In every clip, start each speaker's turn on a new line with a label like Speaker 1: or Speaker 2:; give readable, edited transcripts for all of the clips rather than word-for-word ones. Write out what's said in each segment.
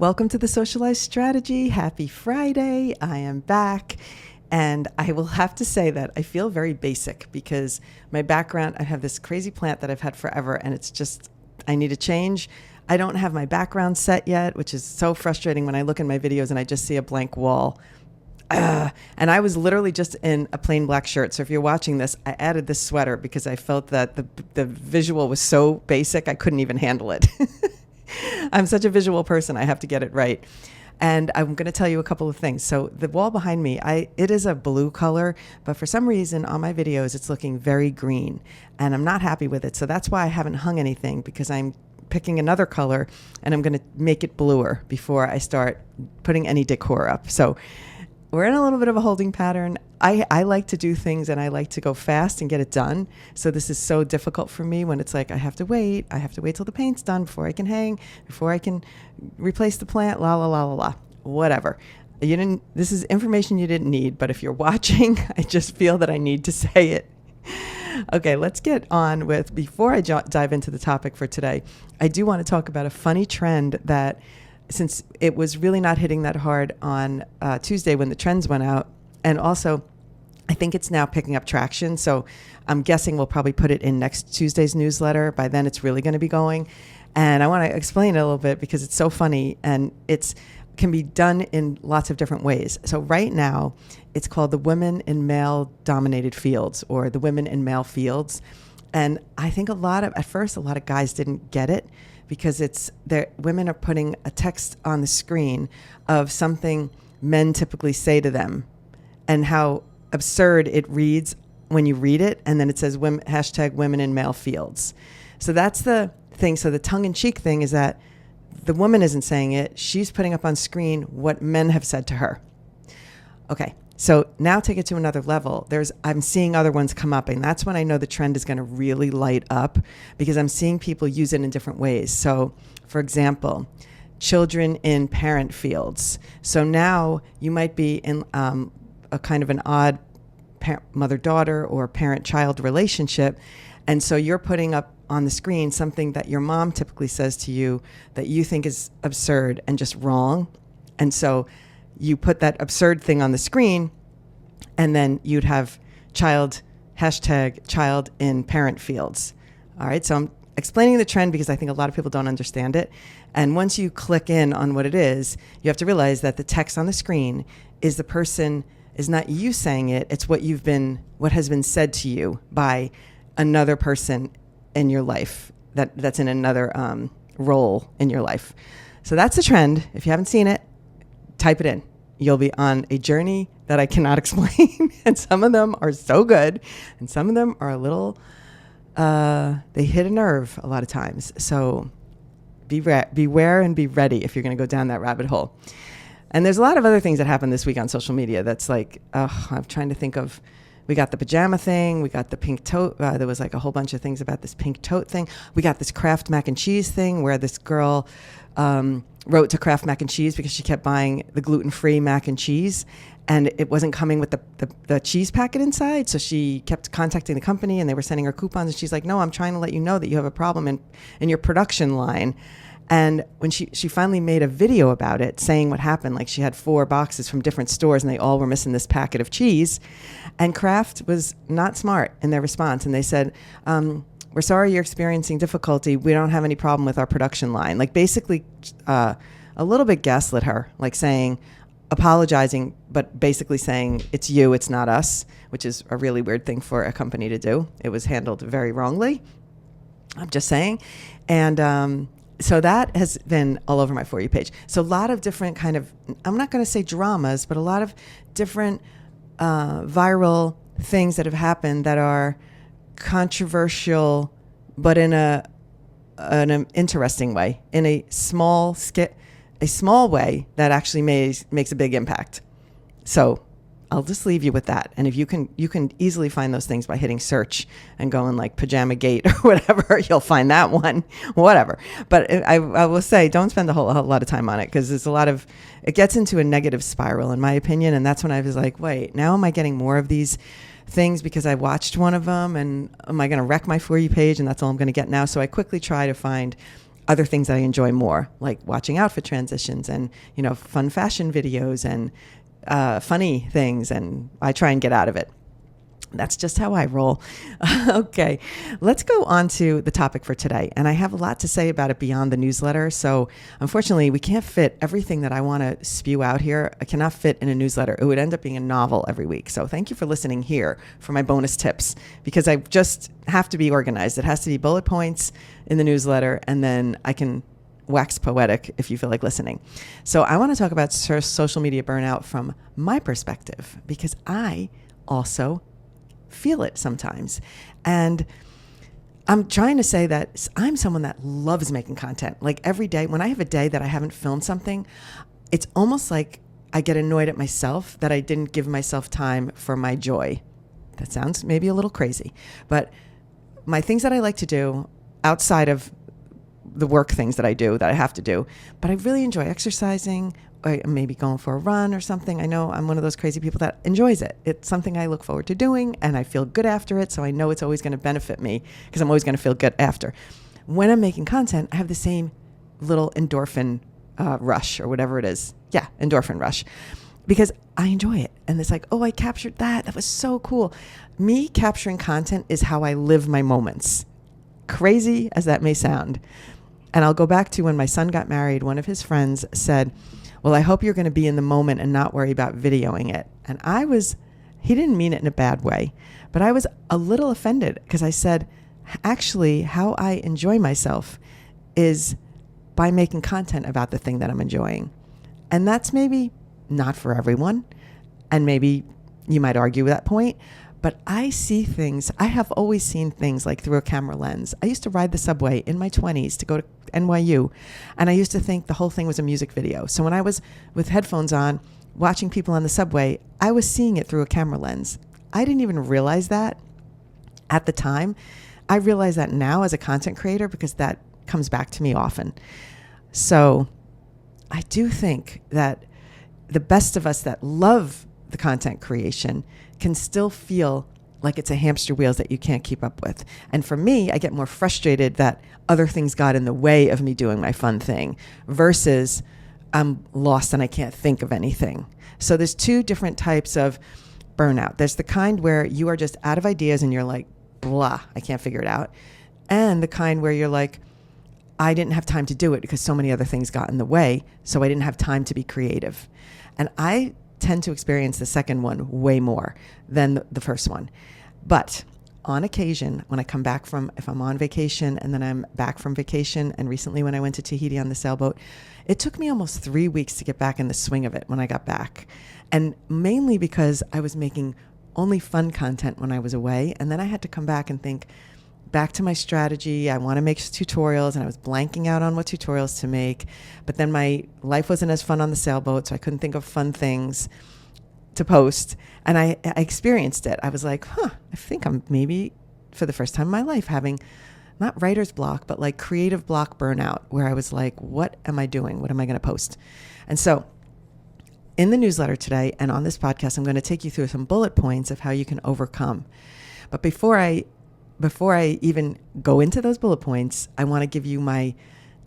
Speaker 1: Welcome to the Socialize strategy. Happy Friday. I am back. And I will have to say that I feel very basic because my background, I have this crazy plant that I've had forever, and it's just, I need a change. I don't have my background set yet, which is so frustrating when I look in my videos and I just see a blank wall. And I was literally just in a plain black shirt. So if you're watching this, I added this sweater because I felt that the visual was so basic, I couldn't even handle it. I'm such a visual person. I have to get it right. And I'm going to tell you a couple of things. So the wall behind me, it is a blue color, but for some reason on my videos, it's looking very green and I'm not happy with it. So that's why I haven't hung anything, because I'm picking another color and I'm going to make it bluer before I start putting any decor up. So we're in a little bit of a holding pattern. I like to do things and I like to go fast and get it done. So this is so difficult for me when it's like, I have to wait till the paint's done before I can hang, before I can replace the plant, whatever. This is information you didn't need, but if you're watching, I just feel that I need to say it. Okay, let's get on with, before I dive into the topic for today, I do want to talk about a funny trend that, since it was really not hitting that hard on Tuesday when the trends went out, and also I think it's now picking up traction. So I'm guessing we'll probably put it in next Tuesday's newsletter. By then it's really going to be going. And I want to explain it a little bit because it's so funny and it's can be done in lots of different ways. So right now it's called the Women in Male Dominated Fields, or the Women in Male Fields. And I think at first a lot of guys didn't get it, because women are putting a text on the screen of something men typically say to them and how absurd it reads when you read it. And then it says hashtag women in male fields. So that's the thing. So the tongue-in-cheek thing is that the woman isn't saying it. She's putting up on screen what men have said to her. Okay. So now take it to another level. I'm seeing other ones come up, and that's when I know the trend is going to really light up, because I'm seeing people use it in different ways. So for example, children in parent fields. So now you might be in a kind of an odd mother-daughter or parent-child relationship. And so you're putting up on the screen something that your mom typically says to you that you think is absurd and just wrong. And so you put that absurd thing on the screen, and then you'd have hashtag child in parent fields. All right. So I'm explaining the trend because I think a lot of people don't understand it. And once you click in on what it is, you have to realize that the text on the screen is not you saying it. It's what has been said to you by another person in your life that's in another role in your life. So that's the trend. If you haven't seen it, type it in. You'll be on a journey that I cannot explain. And some of them are so good, and some of them are a little, they hit a nerve a lot of times. So beware and be ready if you're going to go down that rabbit hole. And there's a lot of other things that happened this week on social media that's like, I'm trying to think of, we got the pajama thing, we got the pink tote, there was like a whole bunch of things about this pink tote thing. We got this Kraft mac and cheese thing where this girl wrote to Kraft mac and cheese because she kept buying the gluten-free mac and cheese, and it wasn't coming with the cheese packet inside. So she kept contacting the company, and they were sending her coupons, and she's like, no, I'm trying to let you know that you have a problem in your production line. And when she finally made a video about it, saying what happened, like she had 4 boxes from different stores and they all were missing this packet of cheese. And Kraft was not smart in their response. And they said, we're sorry you're experiencing difficulty. We don't have any problem with our production line. Like basically a little bit gaslit her, like apologizing, but basically saying it's you, it's not us, which is a really weird thing for a company to do. It was handled very wrongly. I'm just saying. And so that has been all over my For You page. So a lot of different kind of, I'm not going to say dramas, but a lot of different viral things that have happened that are controversial, but in an interesting way, in a small way that actually makes a big impact. So I'll just leave you with that. And if you can easily find those things by hitting search and going like Pajama Gate or whatever, you'll find that one, whatever. But I will say, don't spend a whole lot of time on it, because it gets into a negative spiral in my opinion. And that's when I was like, wait, now am I getting more of these things because I watched one of them, and am I going to wreck my For You page? And that's all I'm going to get now. So I quickly try to find other things that I enjoy more, like watching outfit transitions and, fun fashion videos and funny things, and I try and get out of it. That's just how I roll. Okay, let's go on to the topic for today. And I have a lot to say about it beyond the newsletter. So unfortunately, we can't fit everything that I want to spew out here. I cannot fit in a newsletter. It would end up being a novel every week. So thank you for listening here for my bonus tips, because I just have to be organized. It has to be bullet points in the newsletter, and then I can wax poetic if you feel like listening. So I want to talk about social media burnout from my perspective, because I also feel it sometimes. And I'm trying to say that I'm someone that loves making content. Like every day, when I have a day that I haven't filmed something, it's almost like I get annoyed at myself that I didn't give myself time for my joy. That sounds maybe a little crazy, but my things that I like to do outside of the work things that I do, that I have to do, but I really enjoy exercising, or maybe going for a run or something. I know I'm one of those crazy people that enjoys it. It's something I look forward to doing, and I feel good after it. So I know it's always going to benefit me, because I'm always going to feel good after. When I'm making content, I have the same little endorphin rush, or whatever it is. Yeah, endorphin rush, because I enjoy it. And it's like, oh, I captured that. That was so cool. Me capturing content is how I live my moments. Crazy as that may sound. And I'll go back to when my son got married. One of his friends said, well, I hope you're going to be in the moment and not worry about videoing it. And he didn't mean it in a bad way, but I was a little offended, because I said, actually, how I enjoy myself is by making content about the thing that I'm enjoying. And that's maybe not for everyone. And maybe you might argue with that point, but I see things. I have always seen things like through a camera lens. I used to ride the subway in my 20s to go to NYU, and I used to think the whole thing was a music video. So when I was with headphones on, watching people on the subway, I was seeing it through a camera lens. I didn't even realize that at the time. I realize that now as a content creator, because that comes back to me often. So I do think that the best of us that love the content creation can still feel like it's a hamster wheels that you can't keep up with. And for me, I get more frustrated that other things got in the way of me doing my fun thing, versus I'm lost and I can't think of anything. So there's two different types of burnout. There's the kind where you are just out of ideas and you're like, blah, I can't figure it out. And the kind where you're like, I didn't have time to do it because so many other things got in the way, so I didn't have time to be creative. And I tend to experience the second one way more than the first one. But on occasion, when I come back if I'm on vacation and then I'm back from vacation, and recently when I went to Tahiti on the sailboat, it took me almost 3 weeks to get back in the swing of it when I got back. And mainly because I was making only fun content when I was away. And then I had to come back and think back to my strategy. I want to make tutorials, and I was blanking out on what tutorials to make. But then my life wasn't as fun on the sailboat, so I couldn't think of fun things to post. And I experienced it. I was like, I think I'm maybe for the first time in my life having not writer's block, but like creative block burnout, where I was like, what am I doing? What am I going to post? And so in the newsletter today and on this podcast, I'm going to take you through some bullet points of how you can overcome. But before I even go into those bullet points, I want to give you my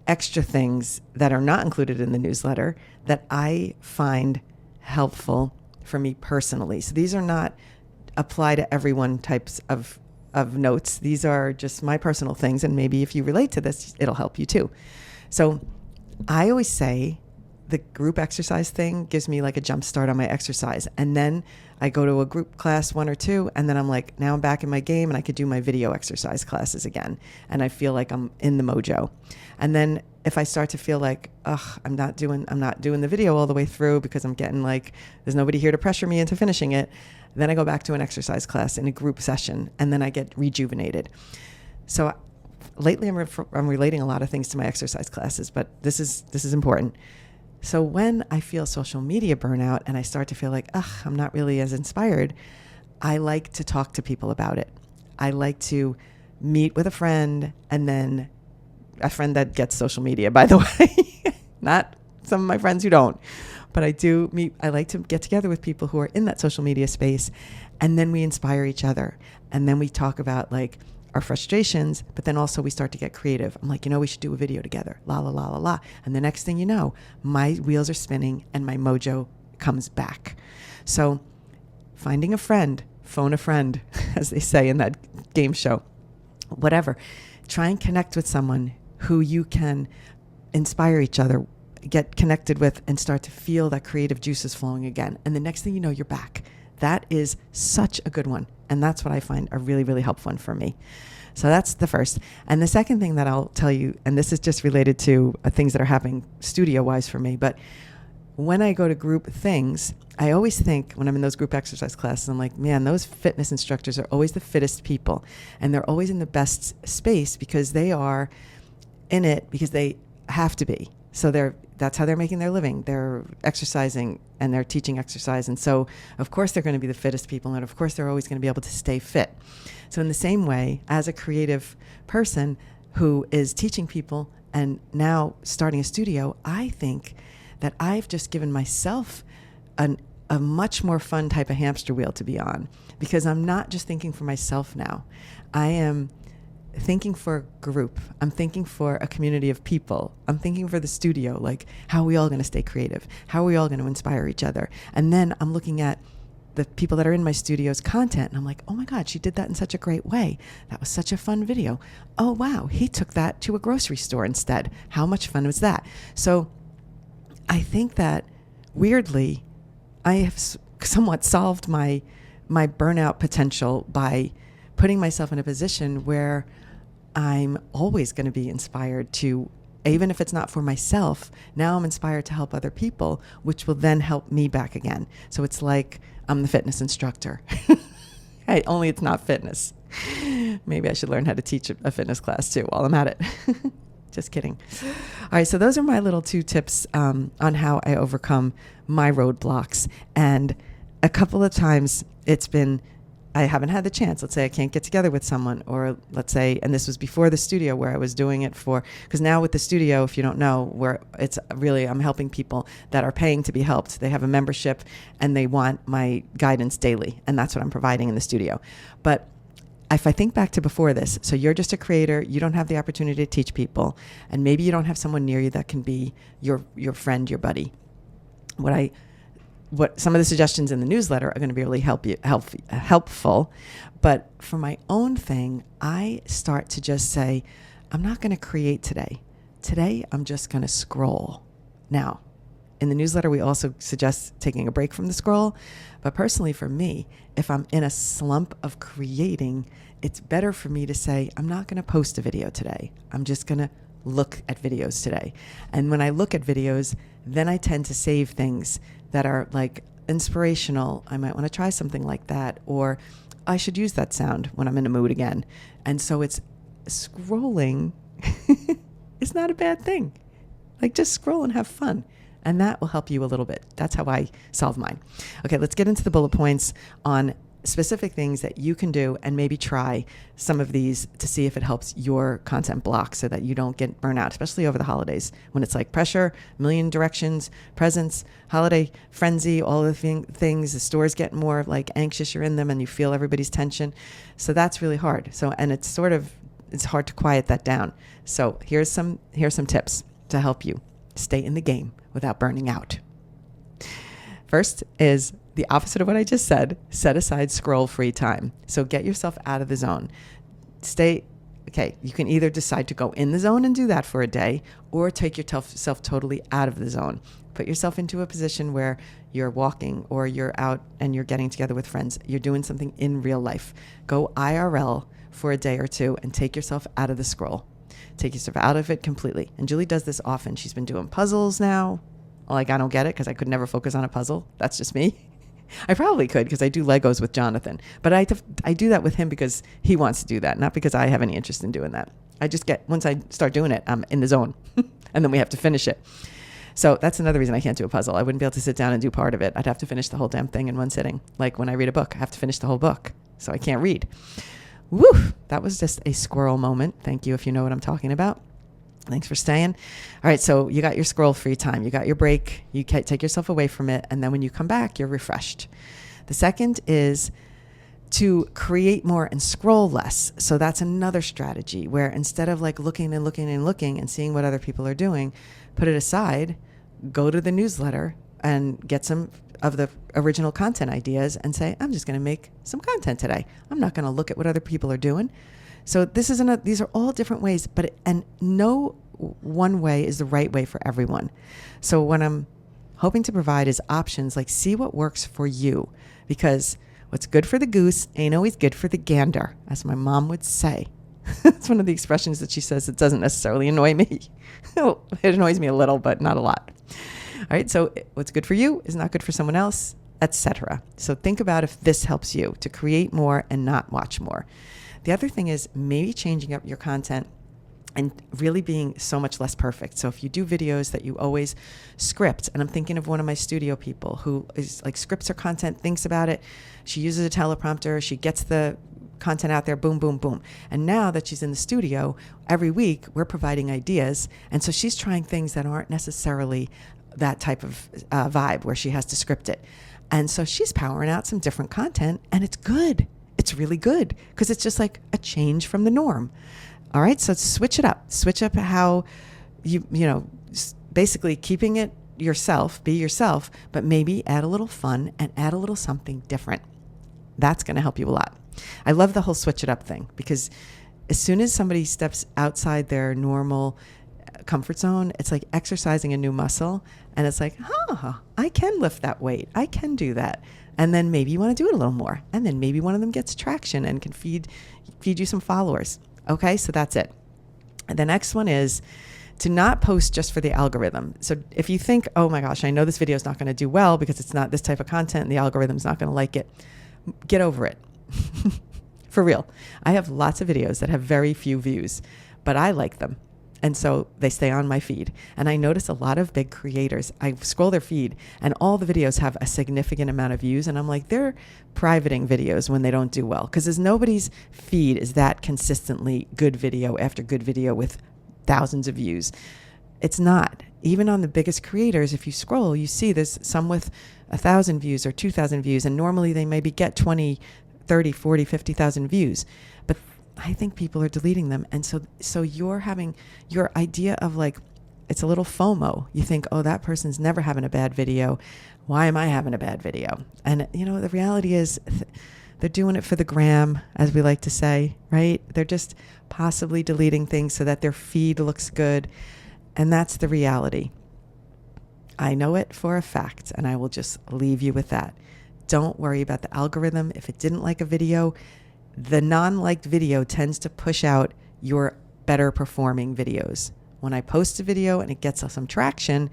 Speaker 1: extra things that are not included in the newsletter that I find helpful for me personally. So these are not apply to everyone types of notes. These are just my personal things. And maybe if you relate to this, it'll help you too. So I always say the group exercise thing gives me like a jump start on my exercise. And then I go to a group class, 1 or 2, and then I'm like, now I'm back in my game and I could do my video exercise classes again. And I feel like I'm in the mojo. And then if I start to feel like, I'm not doing the video all the way through because I'm getting like, there's nobody here to pressure me into finishing it, then I go back to an exercise class in a group session, and then I get rejuvenated. So lately I'm relating a lot of things to my exercise classes, but this is important. So when I feel social media burnout and I start to feel like, I'm not really as inspired, I like to talk to people about it. I like to meet with a friend, and then a friend that gets social media, by the way, not some of my friends who don't, but I like to get together with people who are in that social media space, and then we inspire each other. And then we talk about like our frustrations, but then also we start to get creative. I'm like, we should do a video together, la, la, la, la, la. And the next thing you know, my wheels are spinning and my mojo comes back. So finding a friend, phone a friend, as they say in that game show, whatever. Try and connect with someone who you can inspire each other, get connected with, and start to feel that creative juices flowing again. And the next thing you know, you're back. That is such a good one. And that's what I find a really, really helpful one for me. So that's the first. And the second thing that I'll tell you, and this is just related to things that are happening studio-wise for me, but when I go to group things, I always think when I'm in those group exercise classes, I'm like, man, those fitness instructors are always the fittest people. And they're always in the best space because they are in it because they have to be. So that's how they're making their living. They're exercising and they're teaching exercise. And so, of course, they're going to be the fittest people. And of course, they're always going to be able to stay fit. So in the same way, as a creative person who is teaching people and now starting a studio, I think that I've just given myself a much more fun type of hamster wheel to be on, because I'm not just thinking for myself now. I am thinking for a group. I'm thinking for a community of people. I'm thinking for the studio, like how are we all going to stay creative? How are we all going to inspire each other? And then I'm looking at the people that are in my studio's content and I'm like, oh my God, she did that in such a great way. That was such a fun video. Oh wow, he took that to a grocery store instead. How much fun was that? So I think that weirdly, I have somewhat solved my burnout potential by putting myself in a position where I'm always going to be inspired to, even if it's not for myself, now I'm inspired to help other people, which will then help me back again. So it's like I'm the fitness instructor. Hey, only it's not fitness. Maybe I should learn how to teach a fitness class too while I'm at it. Just kidding. All right, so those are my little 2 tips on how I overcome my roadblocks. And a couple of times it's been, I haven't had the chance. Let's say I can't get together with someone, or let's say, and this was before the studio where I was doing it for, because now with the studio, if you don't know, where it's really, I'm helping people that are paying to be helped. They have a membership and they want my guidance daily. And that's what I'm providing in the studio. But if I think back to before this, so you're just a creator, you don't have the opportunity to teach people, and maybe you don't have someone near you that can be your friend, your buddy. What some of the suggestions in the newsletter are going to be really helpful. But for my own thing, I start to just say, I'm not going to create today. Today, I'm just going to scroll. Now, in the newsletter, we also suggest taking a break from the scroll. But personally, for me, if I'm in a slump of creating, it's better for me to say, I'm not going to post a video today. I'm just going to look at videos today. And when I look at videos, then I tend to save things that are like inspirational. I might want to try something like that, or I should use that sound when I'm in a mood again. And so it's scrolling. It's not a bad thing. Like just scroll and have fun. And that will help you a little bit. That's how I solve mine. Okay, let's get into the bullet points on specific things that you can do and maybe try some of these to see if it helps your content block so that you don't get burnout, especially over the holidays when it's like pressure, a million directions, presents, holiday frenzy, all the things. The stores get more like anxious, you're in them and you feel everybody's tension. So that's really hard. So, and it's hard to quiet that down. So here's some tips to help you stay in the game without burning out. First is the opposite of what I just said. Set aside scroll-free time. So get yourself out of the zone. You can either decide to go in the zone and do that for a day, or take yourself totally out of the zone. Put yourself into a position where you're walking or you're out and you're getting together with friends. You're doing something in real life. Go IRL for a day or two and take yourself out of the scroll. Take yourself out of it completely. And Julie does this often. She's been doing puzzles now. Like, I don't get it because I could never focus on a puzzle. That's just me. I probably could because I do Legos with Jonathan. But I do that with him because he wants to do that, not because I have any interest in doing that. Once I start doing it, I'm in the zone. And then we have to finish it. So that's another reason I can't do a puzzle. I wouldn't be able to sit down and do part of it. I'd have to finish the whole damn thing in one sitting. Like when I read a book, I have to finish the whole book. So I can't read. Woo! That was just a squirrel moment. Thank you if you know what I'm talking about. Thanks for staying. All right, so you got your scroll-free time. You got your break. You take yourself away from it, and then when you come back, you're refreshed. The second is to create more and scroll less. So that's another strategy where instead of like looking and looking and looking and seeing what other people are doing, put it aside, go to the newsletter and get some of the original content ideas and say, I'm just going to make some content today. I'm not going to look at what other people are doing. So these are all different ways, and no one way is the right way for everyone. So what I'm hoping to provide is options, like see what works for you, because what's good for the goose ain't always good for the gander, as my mom would say. It's one of the expressions that she says. It doesn't necessarily annoy me. It annoys me a little, but not a lot. All right. So what's good for you is not good for someone else, etc. So think about if this helps you to create more and not watch more. The other thing is maybe changing up your content and really being so much less perfect. So if you do videos that you always script, and I'm thinking of one of my studio people who is like scripts her content, thinks about it. She uses a teleprompter. She gets the content out there, boom, boom, boom. And now that she's in the studio, every week we're providing ideas. And so she's trying things that aren't necessarily that type of vibe where she has to script it. And so she's powering out some different content, and it's good. It's really good because it's just like a change from the norm. All right. So switch it up. Switch up how basically keeping it yourself, be yourself, but maybe add a little fun and add a little something different. That's going to help you a lot. I love the whole switch it up thing because as soon as somebody steps outside their normal comfort zone, it's like exercising a new muscle. And it's like, I can lift that weight. I can do that. And then maybe you want to do it a little more. And then maybe one of them gets traction and can feed you some followers. Okay, so that's it. And the next one is to not post just for the algorithm. So if you think, oh my gosh, I know this video is not going to do well because it's not this type of content and the algorithm's not going to like it, get over it. For real. I have lots of videos that have very few views, but I like them. And so they stay on my feed. And I notice a lot of big creators, I scroll their feed and all the videos have a significant amount of views. And I'm like, they're privating videos when they don't do well. Because there's nobody's feed is that consistently good video after good video with thousands of views. It's not. Even on the biggest creators, if you scroll, you see there's some with 1,000 views or 2,000 views. And normally they maybe get 20, 30, 40, 50,000 views. But I think people are deleting them. And so you're having your idea of like, it's a little FOMO. You think, oh, that person's never having a bad video. Why am I having a bad video? And the reality is they're doing it for the gram, as we like to say, right? They're just possibly deleting things so that their feed looks good. And that's the reality. I know it for a fact, and I will just leave you with that. Don't worry about the algorithm. If it didn't like a video, the non-liked video tends to push out your better performing videos. When I post a video and it gets some traction,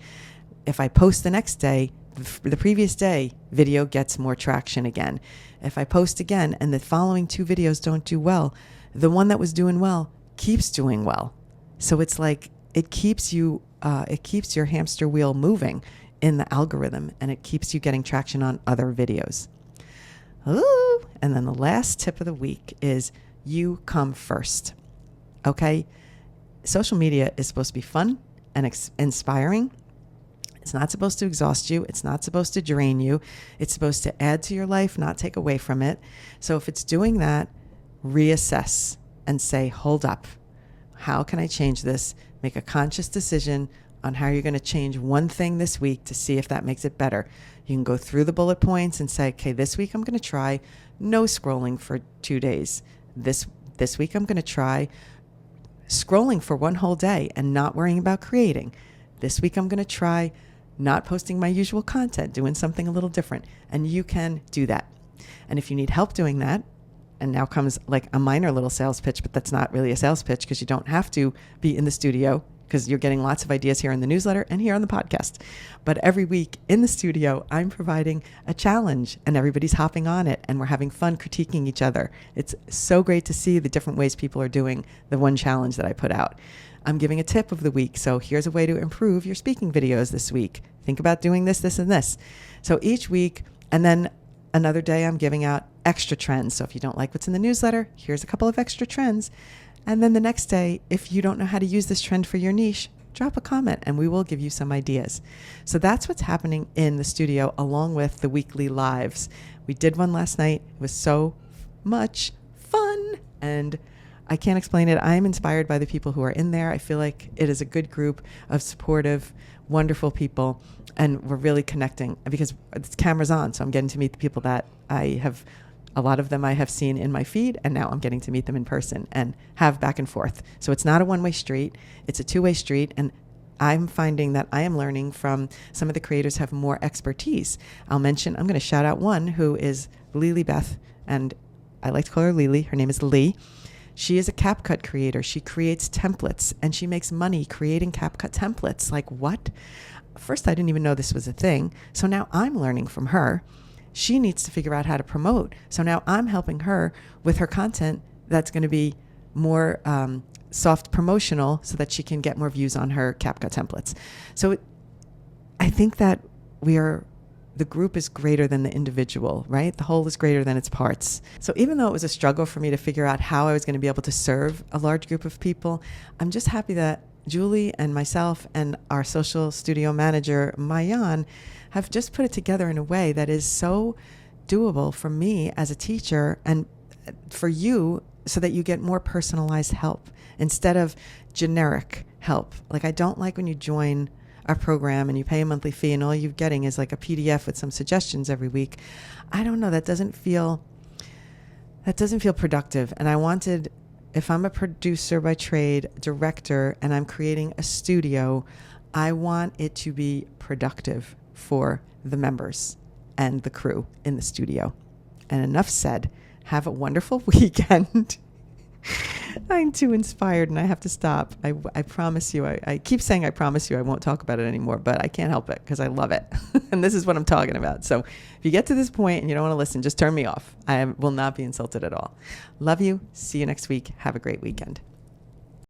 Speaker 1: if I post the next day, the previous day, video gets more traction again. If I post again and the following two videos don't do well, the one that was doing well keeps doing well. So it's like it keeps your hamster wheel moving in the algorithm, and it keeps you getting traction on other videos. Ooh. And then the last tip of the week is you come first. Okay? Social media is supposed to be fun and inspiring. It's not supposed to exhaust you. It's not supposed to drain you. It's supposed to add to your life, not take away from it. So if it's doing that, reassess and say, hold up. How can I change this? Make a conscious decision on how you're going to change one thing this week to see if that makes it better. You can go through the bullet points and say, okay, this week I'm going to try no scrolling for 2 days. This week I'm going to try scrolling for one whole day and not worrying about creating. This week I'm going to try not posting my usual content, doing something a little different. And you can do that. And if you need help doing that, and now comes like a minor little sales pitch, but that's not really a sales pitch because you don't have to be in the studio, because you're getting lots of ideas here in the newsletter and here on the podcast. But every week in the studio, I'm providing a challenge and everybody's hopping on it and we're having fun critiquing each other. It's so great to see the different ways people are doing the one challenge that I put out. I'm giving a tip of the week. So here's a way to improve your speaking videos this week. Think about doing this, this, and this. So each week, and then another day I'm giving out extra trends. So if you don't like what's in the newsletter, here's a couple of extra trends. And then the next day, if you don't know how to use this trend for your niche, drop a comment and we will give you some ideas. So that's what's happening in the studio along with the weekly lives. We did one last night. It was so much fun. And I can't explain it. I am inspired by the people who are in there. I feel like it is a good group of supportive, wonderful people, and we're really connecting because the camera's on. So I'm getting to meet the people that a lot of them I have seen in my feed, and now I'm getting to meet them in person and have back and forth. So it's not a one-way street. It's a two-way street. And I'm finding that I am learning from some of the creators have more expertise. I'm going to shout out one who is Lily Beth, and I like to call her Lily. Her name is Lee. She is a CapCut creator. She creates templates and she makes money creating CapCut templates. Like what? First, I didn't even know this was a thing. So now I'm learning from her. She needs to figure out how to promote. So now I'm helping her with her content that's going to be more soft promotional so that she can get more views on her CapCut templates. So I think that the group is greater than the individual, right? The whole is greater than its parts. So even though it was a struggle for me to figure out how I was going to be able to serve a large group of people, I'm just happy that Julie and myself and our social studio manager, Mayan, have just put it together in a way that is so doable for me as a teacher and for you so that you get more personalized help instead of generic help. Like I don't like when you join our program and you pay a monthly fee and all you're getting is like a PDF with some suggestions every week. I don't know. That doesn't feel productive. And I wanted, if I'm a producer by trade, director, and I'm creating a studio, I want it to be productive for the members and the crew in the studio. And enough said. Have a wonderful weekend. I'm too inspired and I have to stop. I promise you, I keep saying I promise you I won't talk about it anymore, but I can't help it because I love it. And this is what I'm talking about. So if you get to this point and you don't want to listen, just turn me off. I will not be insulted at all. Love you. See you next week. Have a great weekend.